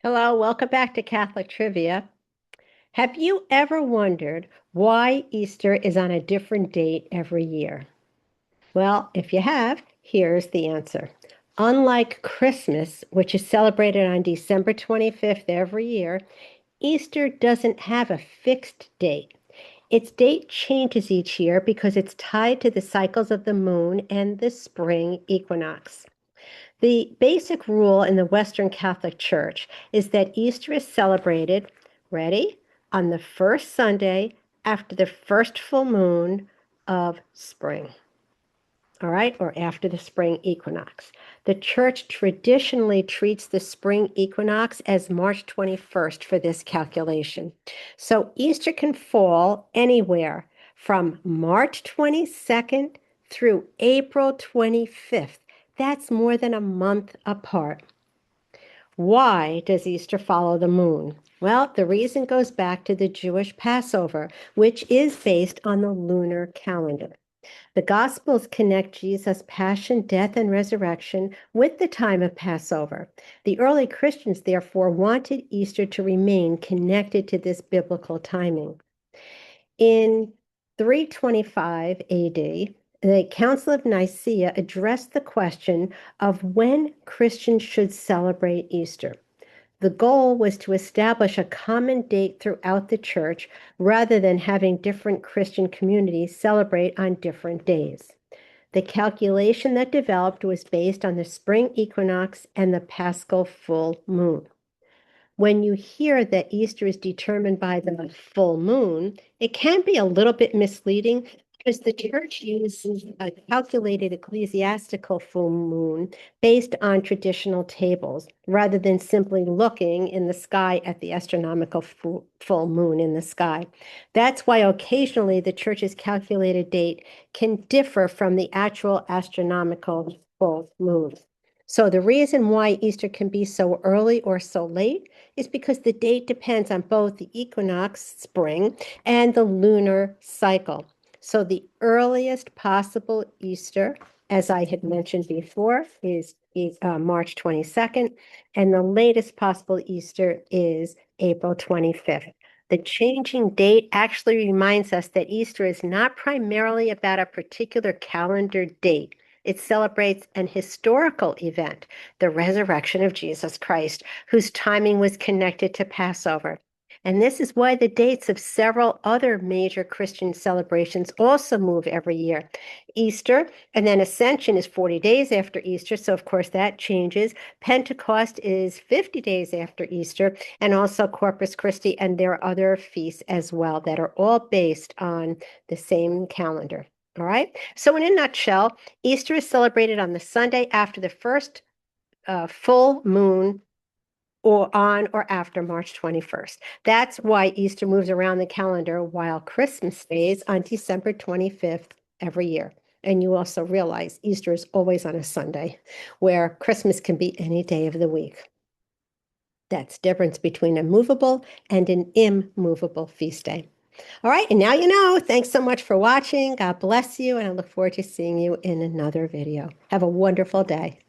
Hello, welcome back to Catholic Trivia. Have you ever wondered why Easter is on a different date every year? Well, if you have, here's the answer. Unlike Christmas, which is celebrated on December 25th every year, Easter doesn't have a fixed date. Its date changes each year because it's tied to the cycles of the moon and the spring equinox. The basic rule in the Western Catholic Church is that Easter is celebrated, ready, on the first Sunday after the first full moon of spring. All right, or after the spring equinox. The church traditionally treats the spring equinox as March 21st for this calculation. So Easter can fall anywhere from March 22nd through April 25th. That's more than a month apart. Why does Easter follow the moon? Well, the reason goes back to the Jewish Passover, which is based on the lunar calendar. The Gospels connect Jesus' passion, death, and resurrection with the time of Passover. The early Christians, therefore, wanted Easter to remain connected to this biblical timing. In 325 AD, the Council of Nicaea addressed the question of when Christians should celebrate Easter. The goal was to establish a common date throughout the church rather than having different Christian communities celebrate on different days. The calculation that developed was based on the spring equinox and the paschal full moon. When you hear that Easter is determined by the full moon, it can be a little bit misleading because the church uses a calculated ecclesiastical full moon based on traditional tables rather than simply looking in the sky at the astronomical full moon in the sky. That's why occasionally the church's calculated date can differ from the actual astronomical full moon. So the reason why Easter can be so early or so late is because the date depends on both the equinox, spring, and the lunar cycle. So the earliest possible Easter, as I had mentioned before, is March 22nd, and the latest possible Easter is April 25th. The changing date actually reminds us that Easter is not primarily about a particular calendar date. It celebrates an historical event, the resurrection of Jesus Christ, whose timing was connected to Passover. And this is why the dates of several other major Christian celebrations also move every year. Easter and then Ascension is 40 days after Easter, so of course that changes. Pentecost is 50 days after Easter, and also Corpus Christi, and there are other feasts as well that are all based on the same calendar. All right. So, in a nutshell, Easter is celebrated on the Sunday after the first full moon or on or after March 21st. That's why Easter moves around the calendar while Christmas stays on December 25th every year. And you also realize Easter is always on a Sunday, where Christmas can be any day of the week. That's the difference between a movable and an immovable feast day. All right, and now you know. Thanks so much for watching. God bless you, and I look forward to seeing you in another video. Have a wonderful day.